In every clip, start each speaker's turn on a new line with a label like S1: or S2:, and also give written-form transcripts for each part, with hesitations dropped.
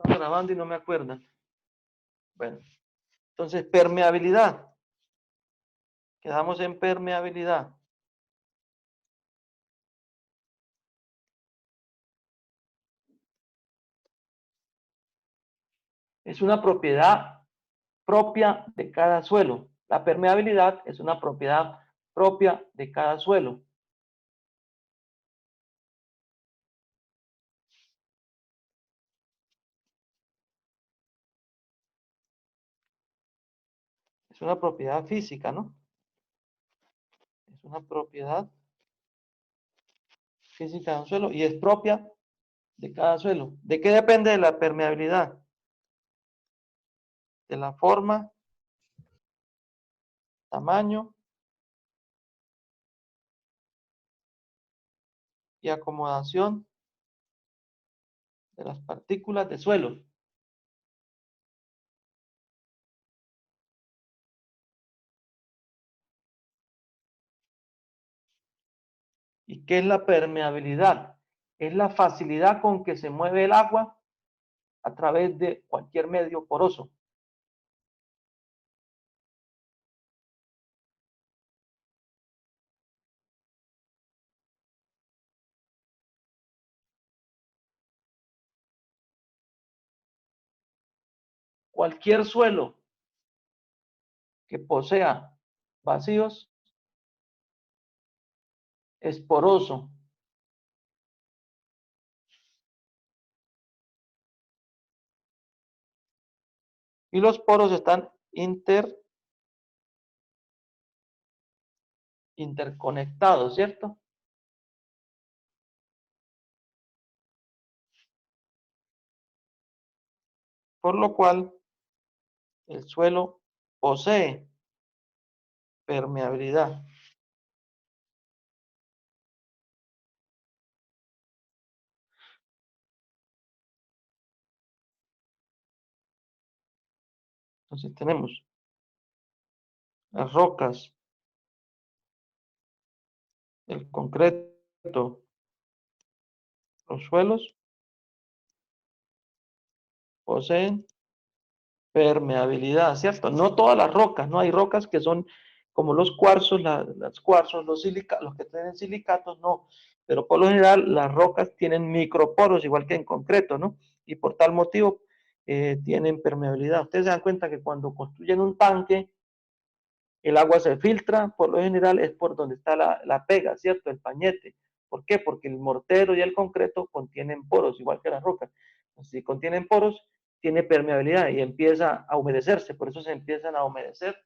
S1: Estamos grabando y no me acuerdo. Bueno, entonces permeabilidad. Quedamos en permeabilidad. Es una propiedad propia de cada suelo. La permeabilidad es una propiedad propia de cada suelo. Es una propiedad física, ¿no? Es una propiedad física de un suelo y es propia de cada suelo. ¿De qué depende la permeabilidad? De la forma, tamaño y acomodación de las partículas de suelo. ¿Y qué es la permeabilidad? Es la facilidad con que se mueve el agua a través de cualquier medio poroso. Cualquier suelo que posea vacíos es poroso. Y los poros están interconectados, ¿cierto? Por lo cual el suelo posee permeabilidad. Entonces tenemos las rocas, el concreto, los suelos poseen permeabilidad, ¿cierto? No todas las rocas, no hay rocas que son como los cuarzos, las cuarzos, los que tienen silicatos, no. Pero por lo general las rocas tienen microporos, igual que en concreto, ¿no? Y por tal motivo tienen permeabilidad. Ustedes se dan cuenta que cuando construyen un tanque, el agua se filtra, por lo general es por donde está la pega, ¿cierto? El pañete. ¿Por qué? Porque el mortero y el concreto contienen poros, igual que las rocas. Si contienen poros, tiene permeabilidad y empieza a humedecerse, por eso se empiezan a humedecer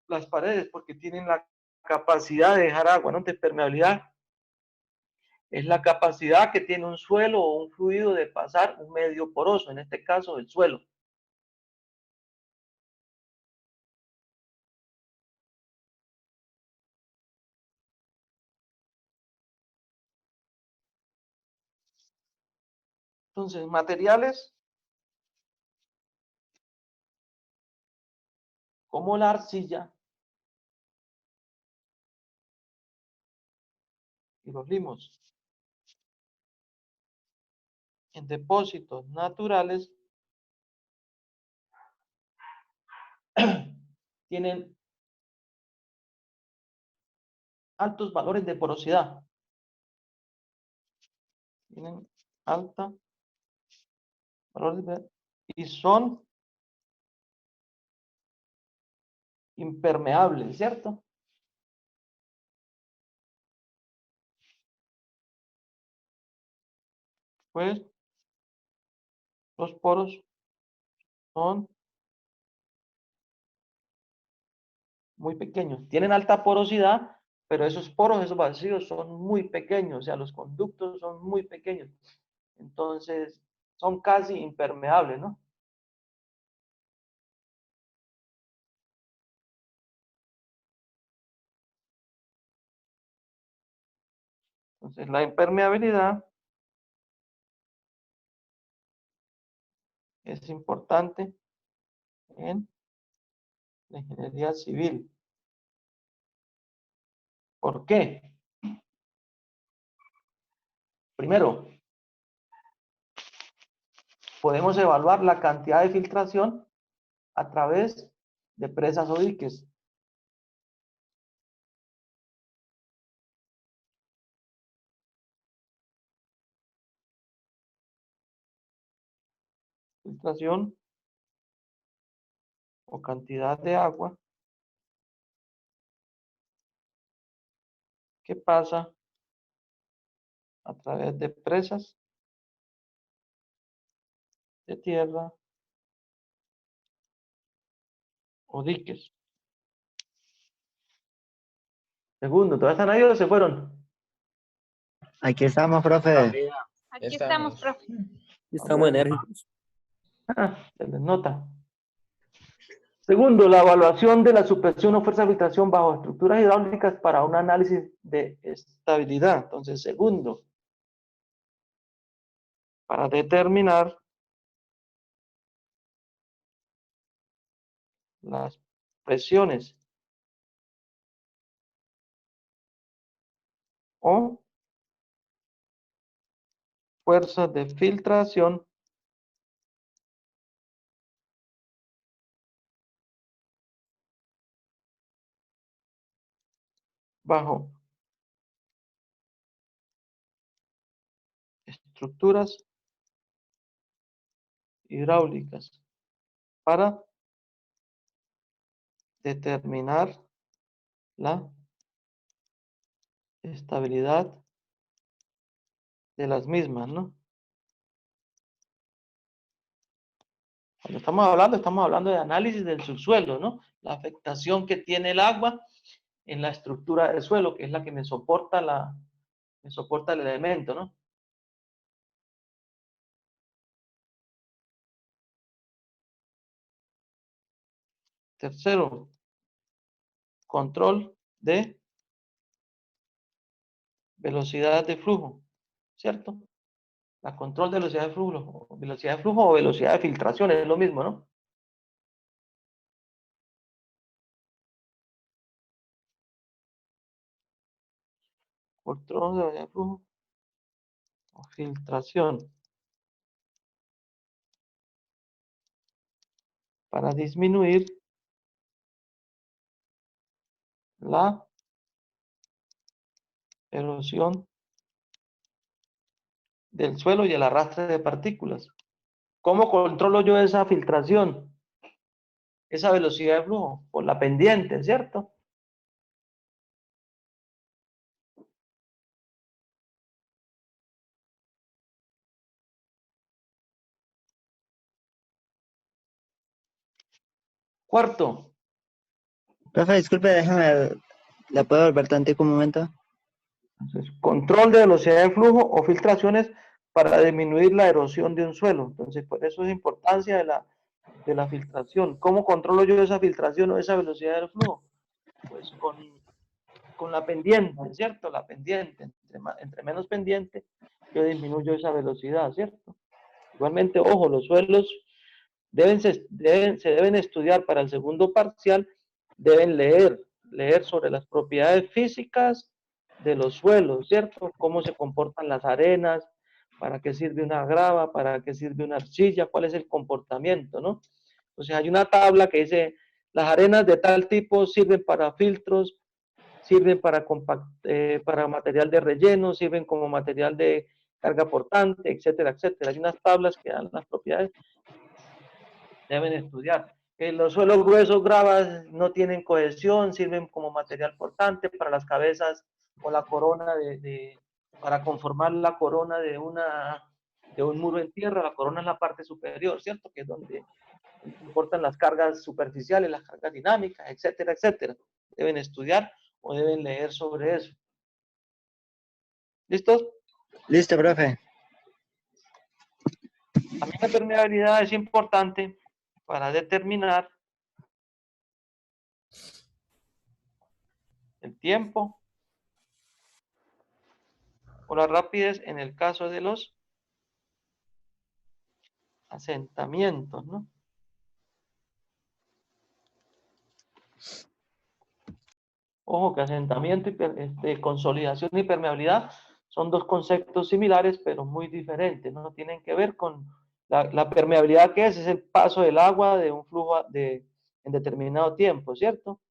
S1: las paredes, porque tienen la capacidad de dejar agua, ¿no? De permeabilidad es la capacidad que tiene un suelo o un fluido de pasar un medio poroso, en este caso el suelo. Entonces, materiales como la arcilla y los limos en depósitos naturales tienen altos valores de porosidad. Tienen alta valores de, y son impermeables, ¿cierto? Pues los poros son muy pequeños. Tienen alta porosidad, pero esos poros, esos vacíos son muy pequeños, o sea, los conductos son muy pequeños. Entonces, son casi impermeables, ¿no? Entonces, la impermeabilidad es importante en la ingeniería civil. ¿Por qué? Primero, podemos evaluar la cantidad de filtración a través de presas o diques. Filtración o cantidad de agua que pasa a través de presas de tierra o diques. Segundo, ¿todavía están ahí o se fueron?
S2: Aquí estamos, profe.
S3: Aquí estamos, profe.
S4: Estamos enérgicos.
S1: Se les nota. Segundo, la evaluación de la supresión o fuerza de filtración bajo estructuras hidráulicas para un análisis de estabilidad. Entonces, segundo, para determinar las presiones o fuerzas de filtración bajo estructuras hidráulicas para determinar la estabilidad de las mismas, ¿no? Cuando estamos hablando de análisis del subsuelo, ¿no? La afectación que tiene el agua en la estructura del suelo, que es la que me soporta el elemento, ¿no? Tercero, control de velocidad de flujo, ¿cierto? La control de velocidad de flujo o velocidad de filtración es lo mismo, ¿no? Control de velocidad de flujo o filtración para disminuir la erosión del suelo y el arrastre de partículas. ¿Cómo controlo yo esa filtración? Esa velocidad de flujo, por la pendiente, ¿cierto? Cuarto,
S2: Profe, disculpe, déjame, ¿la puedo volver tantico un momento?
S1: entonces, control de velocidad de flujo o filtraciones para disminuir la erosión de un suelo. Entonces, por eso es importancia de la filtración. ¿Cómo controlo yo esa filtración o esa velocidad del flujo? Pues con la pendiente, ¿cierto? La pendiente. Entre menos pendiente, yo disminuyo esa velocidad, ¿cierto? Igualmente, ojo, los suelos se deben estudiar para el segundo parcial, deben leer sobre las propiedades físicas de los suelos, ¿cierto? Cómo se comportan las arenas, para qué sirve una grava, para qué sirve una arcilla, cuál es el comportamiento, ¿no? O sea, hay una tabla que dice, las arenas de tal tipo sirven para filtros, sirven para material de relleno, sirven como material de carga portante, etcétera, etcétera. Hay unas tablas que dan las propiedades, deben estudiar. Los suelos gruesos, gravas, no tienen cohesión, sirven como material portante para las cabezas o la corona para conformar la corona de un muro en tierra. La corona es la parte superior, ¿cierto? Que es donde importan las cargas superficiales, las cargas dinámicas, etcétera, etcétera. Deben estudiar o deben leer sobre eso. ¿Listos?
S2: Listo, profe.
S1: También la permeabilidad es importante para determinar el tiempo o la rapidez en el caso de los asentamientos, ¿no? Ojo que asentamiento y consolidación y permeabilidad son dos conceptos similares, pero muy diferentes, ¿no? Tienen que ver con La permeabilidad, ¿qué es? Es el paso del agua de un flujo en determinado tiempo, ¿cierto?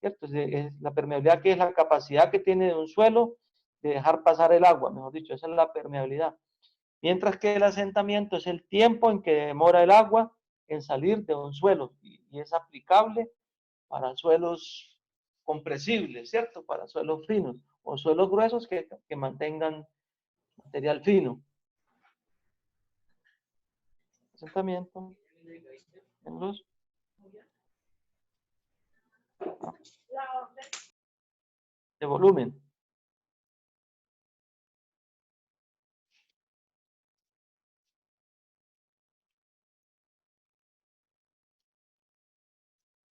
S1: ¿Cierto? La permeabilidad, que es la capacidad que tiene un suelo de dejar pasar el agua, mejor dicho, esa es la permeabilidad. Mientras que el asentamiento es el tiempo en que demora el agua en salir de un suelo y es aplicable para suelos compresibles, ¿cierto? Para suelos finos o suelos gruesos que mantengan material fino. Asentamiento en los de volumen.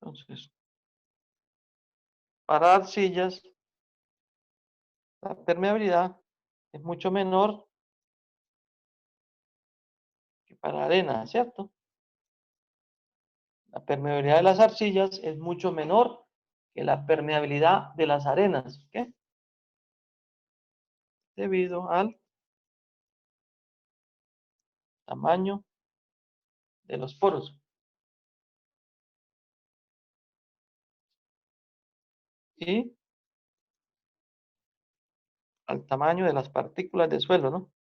S1: Entonces, para arcillas, la permeabilidad es mucho menor que para arena, ¿cierto? La permeabilidad de las arcillas es mucho menor que la permeabilidad de las arenas. ¿Qué? Debido al tamaño de los poros y al tamaño de las partículas de suelo, ¿no?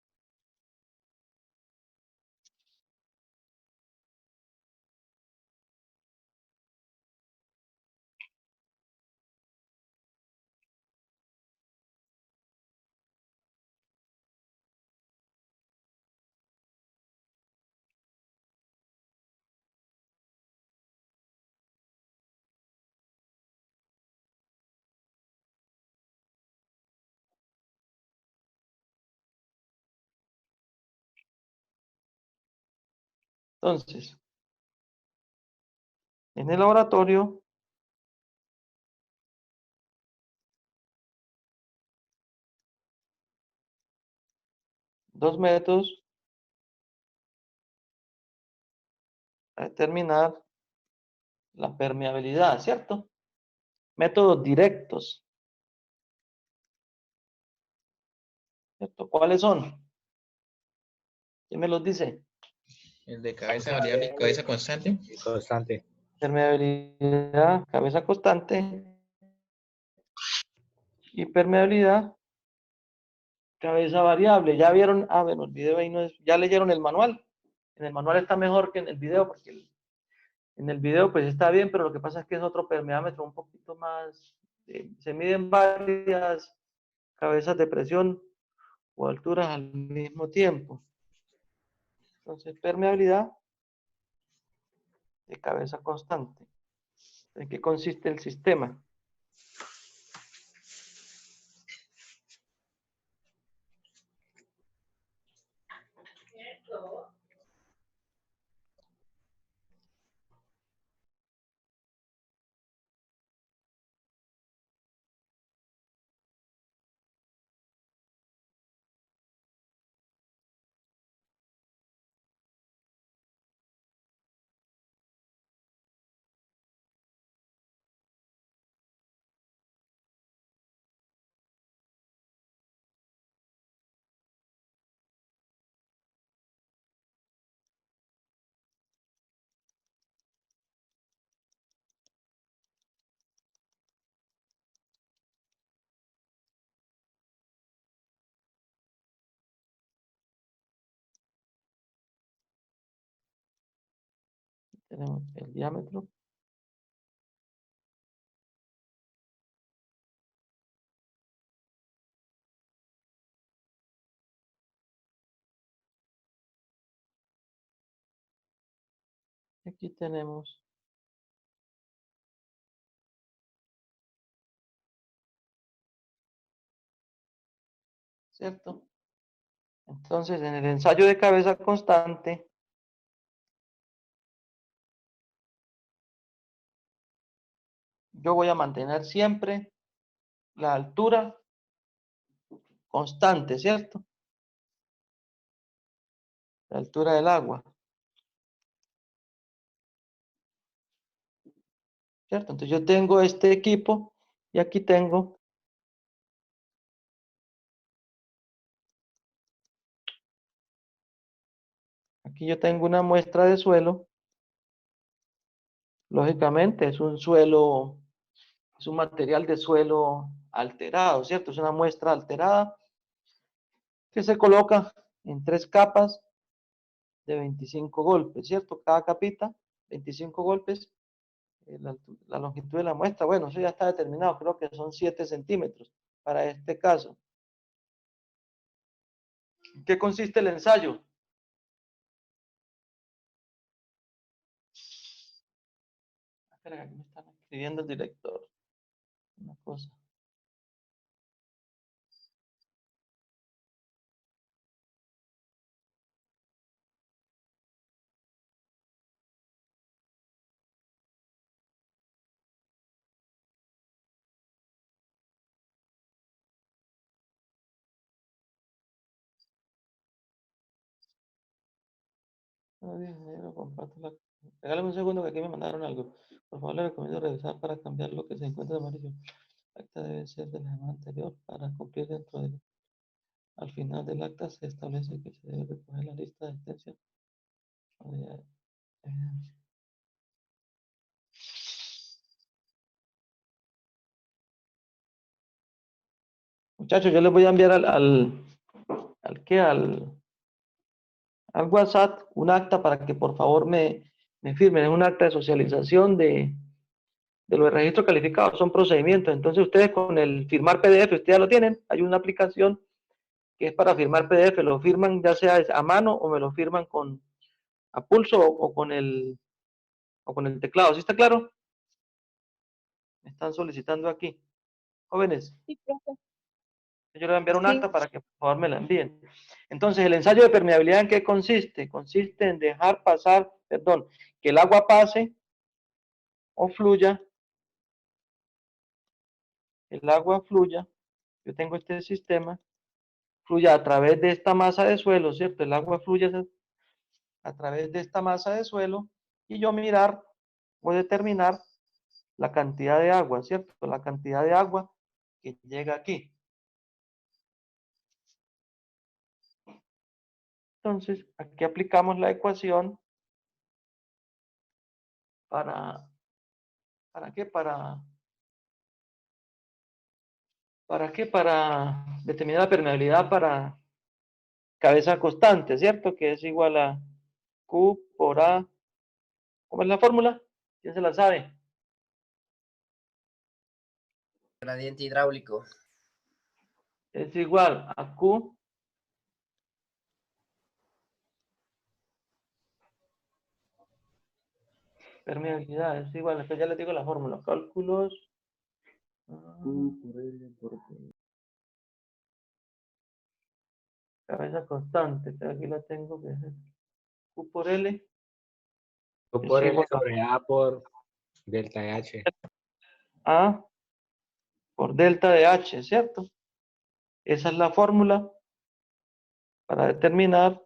S1: Entonces, en el laboratorio, dos métodos para determinar la permeabilidad, ¿cierto? Métodos directos, ¿cierto? ¿Cuáles son? ¿Quién me los dice?
S5: El de cabeza variable y cabeza constante.
S6: Constante.
S1: Permeabilidad, cabeza constante, y permeabilidad, cabeza variable. ¿Ya vieron? Ah, bueno, el video ahí no es. ¿Ya leyeron el manual? En el manual está mejor que en el video, porque en el video pues está bien, pero lo que pasa es que es otro permeámetro un poquito más. Se miden varias cabezas de presión o alturas al mismo tiempo. Entonces, permeabilidad de cabeza constante. ¿En qué consiste el sistema? Tenemos el diámetro. Aquí tenemos ¿cierto? Entonces, en el ensayo de cabeza constante, yo voy a mantener siempre la altura constante, ¿cierto? La altura del agua, ¿cierto? Entonces yo tengo este equipo y aquí tengo Aquí yo tengo una muestra de suelo. Lógicamente es un suelo, es un material de suelo alterado, ¿cierto? Es una muestra alterada que se coloca en 3 capas de 25 golpes, ¿cierto? Cada capita, 25 golpes. La longitud de la muestra, bueno, eso ya está determinado, creo que son 7 centímetros para este caso. ¿En qué consiste el ensayo? Espera, aquí me están escribiendo el director. Una cosa. Regálame un segundo que aquí me mandaron algo. Por favor, le recomiendo revisar para cambiar lo que se encuentra de amarillo. El acta debe ser de la semana anterior para cumplir dentro de... Al final del acta se establece que se debe recoger la lista de extensión. Muchachos, yo les voy a enviar al WhatsApp un acta para que por favor me firmen. Es un acta de socialización de los registros calificados, son procedimientos. Entonces ustedes con el firmar PDF, ustedes ya lo tienen, hay una aplicación que es para firmar PDF, lo firman ya sea a mano o me lo firman a pulso o con el teclado. ¿Sí está claro? Me están solicitando aquí. Jóvenes,
S3: Sí, profe.
S1: yo les voy a enviar un
S3: Sí.
S1: acta para que por favor me la envíen. Entonces, ¿el ensayo de permeabilidad en qué consiste? Consiste en dejar pasar, perdón, que el agua pase o fluya, el agua fluya, yo tengo este sistema, fluya a través de esta masa de suelo, ¿cierto? El agua fluye a través de esta masa de suelo y yo mirar o determinar la cantidad de agua, ¿cierto? La cantidad de agua que llega aquí. Entonces, aquí aplicamos la ecuación ¿para qué? ¿Para qué? Para determinar la permeabilidad para cabeza constante, ¿cierto? Que es igual a Q por A. ¿Cómo es la fórmula? ¿Quién se la sabe?
S6: Gradiente hidráulico.
S1: Es igual a Q permeabilidad, es igual, después ya les digo la fórmula. Cálculos. Cabeza constante, que aquí la tengo, que es Q por L.
S7: O por L sobre A por delta de H.
S1: A por delta de H, ¿cierto? Esa es la fórmula para determinar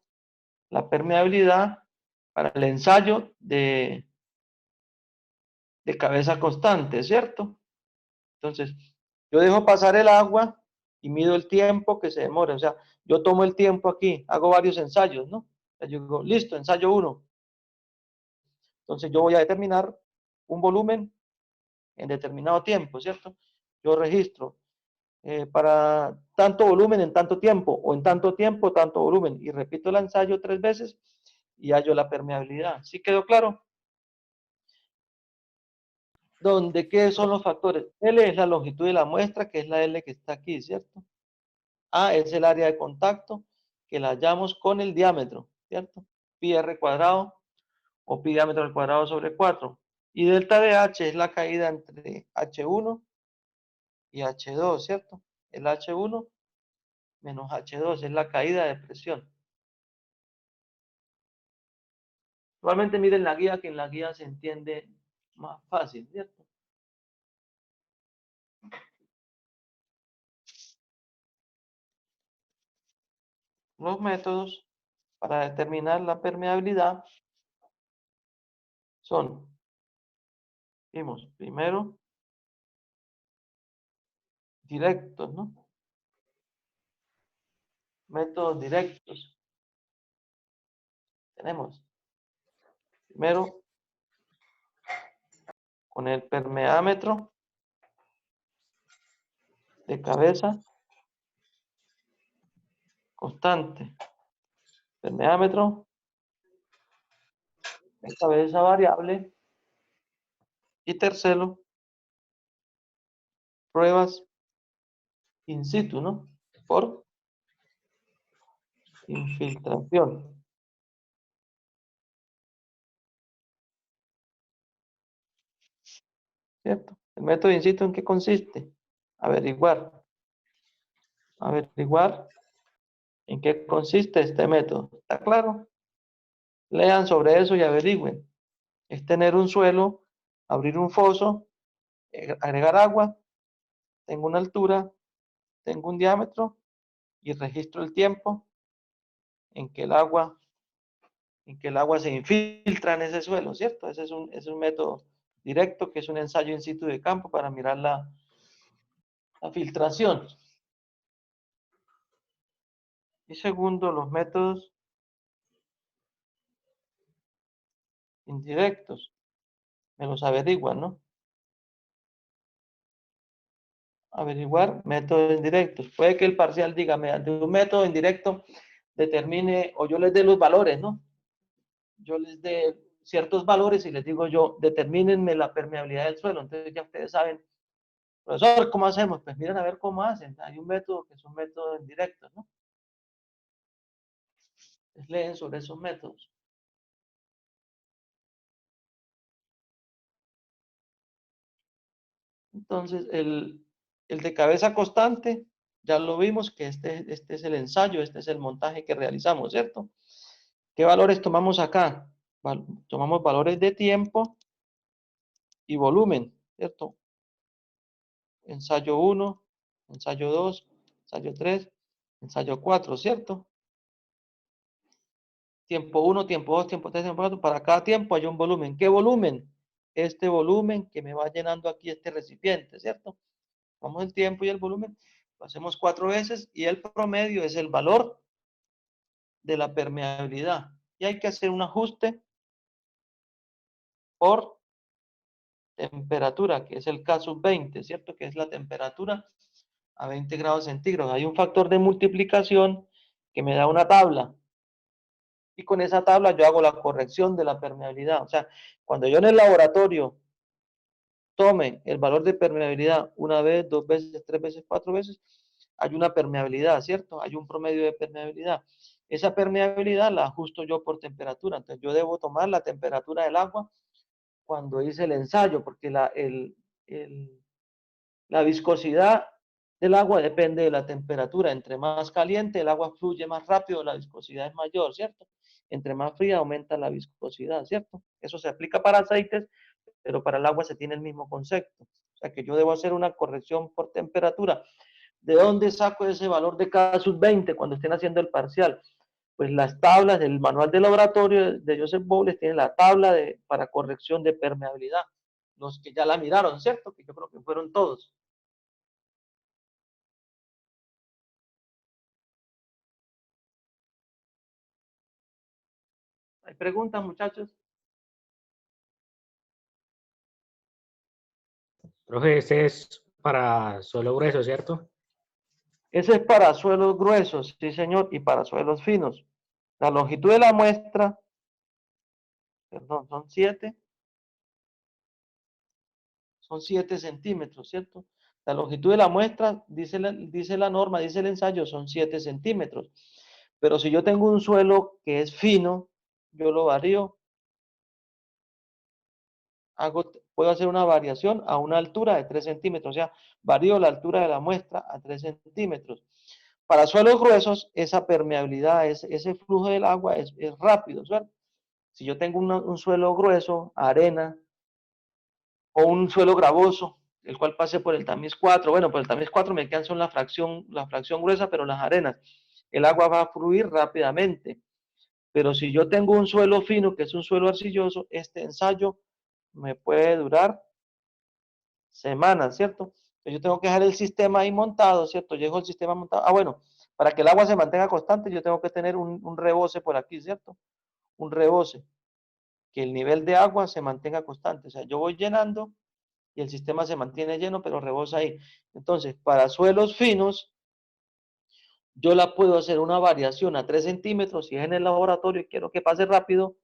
S1: la permeabilidad para el ensayo de cabeza constante, ¿cierto? Entonces, yo dejo pasar el agua y mido el tiempo que se demora. O sea, yo tomo el tiempo aquí, hago varios ensayos, ¿no? Yo digo, listo, ensayo 1. Entonces, yo voy a determinar un volumen en determinado tiempo, ¿cierto? Yo registro para tanto volumen en tanto tiempo, o en tanto tiempo, tanto volumen, y repito el ensayo 3 veces y hallo la permeabilidad. ¿Sí quedó claro? ¿Dónde qué son los factores? L es la longitud de la muestra, que es la L que está aquí, ¿cierto? A es el área de contacto, que la hallamos con el diámetro, ¿cierto? Pi r cuadrado o pi diámetro al cuadrado sobre 4. Y delta de H es la caída entre H1 y H2, ¿cierto? El H1 menos H2 es la caída de presión. Normalmente miren la guía, que en la guía se entiende más fácil, ¿cierto? Los métodos para determinar la permeabilidad son, vimos, primero, directos, ¿no? Métodos directos. Tenemos primero con el permeámetro de cabeza constante, permeámetro de cabeza variable, y tercero, pruebas in situ, ¿no? Por infiltración. ¿Cierto? ¿El método in situ en qué consiste? Averiguar en qué consiste este método. ¿Está claro? Lean sobre eso y averigüen. Es tener un suelo, abrir un foso, agregar agua, tengo una altura, tengo un diámetro y registro el tiempo en que el agua se infiltra en ese suelo, ¿cierto? Ese es un método directo, que es un ensayo in situ de campo para mirar la filtración. Y segundo, los métodos indirectos, me los averiguan, ¿no? Averiguar métodos indirectos. Puede que el parcial diga, mediante un método indirecto determine, o yo les dé los valores, ¿no? Yo les dé ciertos valores y les digo yo, determínenme la permeabilidad del suelo. Entonces ya ustedes saben, profesor, ¿cómo hacemos? Pues miren a ver cómo hacen. Hay un método que es un método indirecto, ¿no? Les leen sobre esos métodos. Entonces, el de cabeza constante, ya lo vimos que este es el ensayo, este es el montaje que realizamos, ¿cierto? ¿Qué valores tomamos acá? Tomamos valores de tiempo y volumen, ¿cierto? Ensayo 1, ensayo 2, ensayo 3, ensayo 4, ¿cierto? Tiempo 1, tiempo 2, tiempo 3, tiempo 4. Para cada tiempo hay un volumen. ¿Qué volumen? Este volumen que me va llenando aquí este recipiente, ¿cierto? Vamos el tiempo y el volumen, lo hacemos 4 veces y el promedio es el valor de la permeabilidad. Y hay que hacer un ajuste por temperatura, que es el K sub 20, ¿cierto? Que es la temperatura a 20 grados centígrados. Hay un factor de multiplicación que me da una tabla. Y con esa tabla yo hago la corrección de la permeabilidad. O sea, cuando yo en el laboratorio tome el valor de permeabilidad una vez, 2 veces, 3 veces, 4 veces, hay una permeabilidad, ¿cierto? Hay un promedio de permeabilidad. Esa permeabilidad la ajusto yo por temperatura. Entonces yo debo tomar la temperatura del agua cuando hice el ensayo, porque la viscosidad del agua depende de la temperatura. Entre más caliente el agua fluye más rápido, la viscosidad es mayor, ¿cierto? Entre más fría aumenta la viscosidad, ¿cierto? Eso se aplica para aceites, pero para el agua se tiene el mismo concepto. O sea que yo debo hacer una corrección por temperatura. ¿De dónde saco ese valor de K sub 20 cuando estén haciendo el parcial? Pues las tablas del manual de laboratorio de Joseph Bowles tienen la tabla para corrección de permeabilidad. Los que ya la miraron, ¿cierto? Que yo creo que fueron todos. ¿Hay preguntas, muchachos?
S7: Profe, ese es para suelo grueso, ¿cierto?
S1: Ese es para suelos gruesos, sí señor, y para suelos finos. La longitud de la muestra, perdón, son 7 centímetros, ¿cierto? La longitud de la muestra, dice la norma, dice el ensayo, son 7 centímetros. Pero si yo tengo un suelo que es fino, yo lo varío, puedo hacer una variación a una altura de 3 centímetros, o sea, varío la altura de la muestra a 3 centímetros. Para suelos gruesos, esa permeabilidad, ese flujo del agua es rápido, ¿cierto? Si yo tengo un suelo grueso, arena, o un suelo gravoso, el cual pase por el tamiz 4, bueno, por el tamiz 4 me quedan son la fracción gruesa, pero las arenas, el agua va a fluir rápidamente. Pero si yo tengo un suelo fino, que es un suelo arcilloso, este ensayo me puede durar semanas, ¿cierto? Entonces yo tengo que dejar el sistema ahí montado, ¿cierto? Yo dejo el sistema montado. Ah, bueno, para que el agua se mantenga constante, yo tengo que tener un rebose por aquí, ¿cierto? un rebose, que el nivel de agua se mantenga constante. O sea, yo voy llenando y el sistema se mantiene lleno, pero rebosa ahí. Entonces, para suelos finos, yo la puedo hacer una variación a 3 centímetros, si es en el laboratorio y quiero que pase rápido,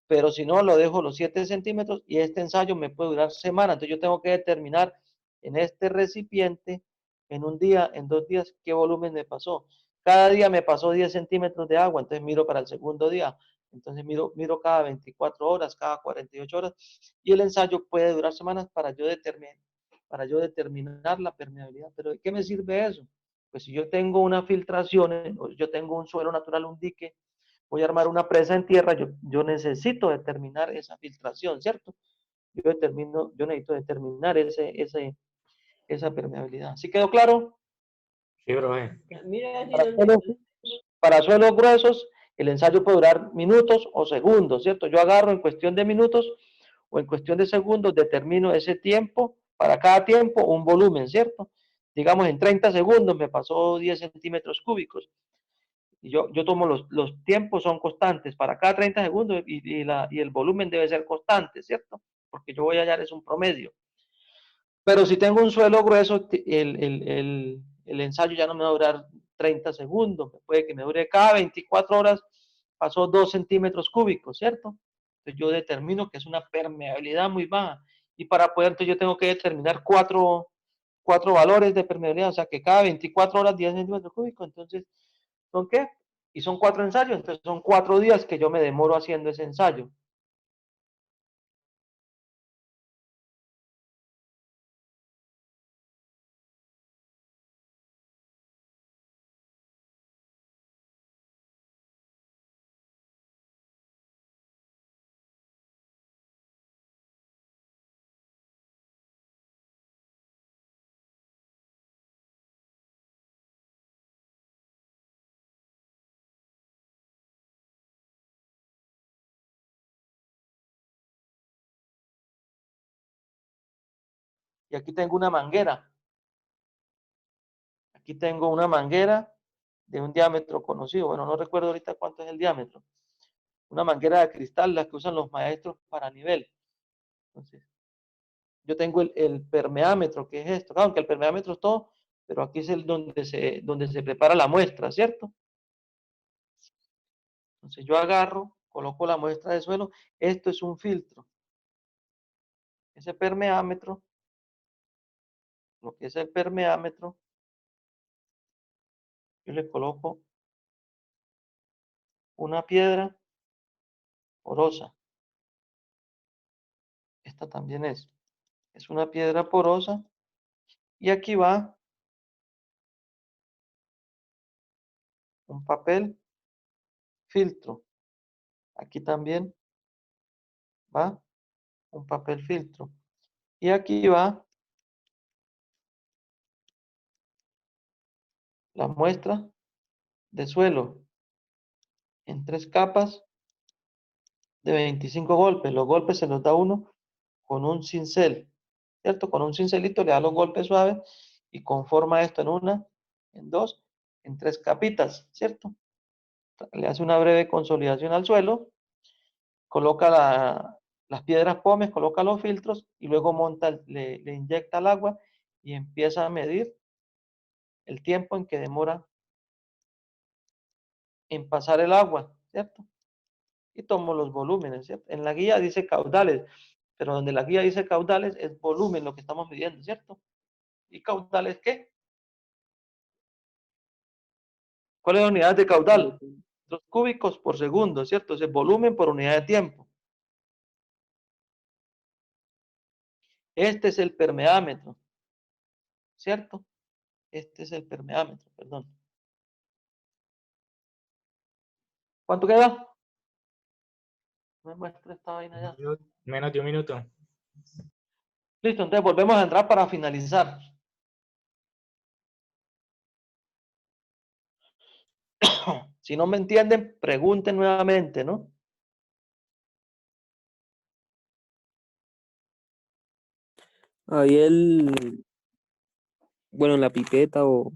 S1: pero si no, lo dejo los 7 centímetros y este ensayo me puede durar semanas. Entonces yo tengo que determinar en este recipiente, en un día, en 2 días, qué volumen me pasó. Cada día me pasó 10 centímetros de agua, entonces miro para el segundo día. Entonces miro cada 24 horas, cada 48 horas, y el ensayo puede durar semanas para yo determinar la permeabilidad. Pero ¿de qué me sirve eso? Pues si yo tengo una filtración, yo tengo un suelo natural, un dique, voy a armar una presa en tierra, yo necesito determinar esa filtración, ¿cierto? Yo necesito determinar esa permeabilidad. ¿Sí quedó claro?
S7: Sí, profe.
S1: Para suelos gruesos, el ensayo puede durar minutos o segundos, ¿cierto? Yo agarro en cuestión de minutos o en cuestión de segundos, determino ese tiempo, para cada tiempo un volumen, ¿cierto? Digamos, en 30 segundos me pasó 10 centímetros cúbicos. Y yo tomo los tiempos, son constantes para cada 30 segundos y el volumen debe ser constante, ¿cierto? Porque yo voy a hallar es un promedio. Pero si tengo un suelo grueso, el ensayo ya no me va a durar 30 segundos, puede que me dure cada 24 horas, pasó 2 centímetros cúbicos, ¿cierto? Entonces yo determino que es una permeabilidad muy baja. Y para poder, entonces yo tengo que determinar cuatro valores de permeabilidad, o sea que cada 24 horas 10 centímetros cúbicos, entonces, ¿son qué? Y son 4 ensayos, entonces son 4 días que yo me demoro haciendo ese ensayo. Y aquí tengo una manguera. Aquí tengo una manguera de un diámetro conocido. Bueno, no recuerdo ahorita cuánto es el diámetro. Una manguera de cristal, las que usan los maestros para nivel. Entonces, yo tengo el permeámetro, que es esto. Claro, aunque el permeámetro es todo, pero aquí es donde se prepara la muestra, ¿cierto? Entonces yo agarro, coloco la muestra de suelo. Esto es un filtro. Ese permeámetro, lo que es el permeámetro, yo le coloco una piedra porosa. Esta también es una piedra porosa. Y aquí va un papel filtro. Aquí también va un papel filtro. Y aquí va la muestra de suelo en 3 capas de 25 golpes. Los golpes se los da uno con un cincel, ¿cierto? Con un cincelito le da los golpes suaves y conforma esto en una, en dos, en 3 capitas, ¿cierto? Le hace una breve consolidación al suelo, coloca las piedras pómez, coloca los filtros y luego le inyecta el agua y empieza a medir el tiempo en que demora en pasar el agua, ¿cierto? Y tomo los volúmenes, ¿cierto? En la guía dice caudales, pero donde la guía dice caudales es volumen lo que estamos midiendo, ¿cierto? ¿Y caudales qué? ¿Cuál es la unidad de caudal? Los cúbicos por segundo, ¿cierto? Es volumen por unidad de tiempo. Este es el permeámetro, ¿cierto? Este es el permeámetro, perdón. ¿Cuánto queda? Me muestra esta vaina ya.
S7: Menos de un minuto.
S1: Listo, entonces volvemos a entrar para finalizar. Si no me entienden, pregunten nuevamente, ¿no?
S4: Ahí bueno, la pipeta o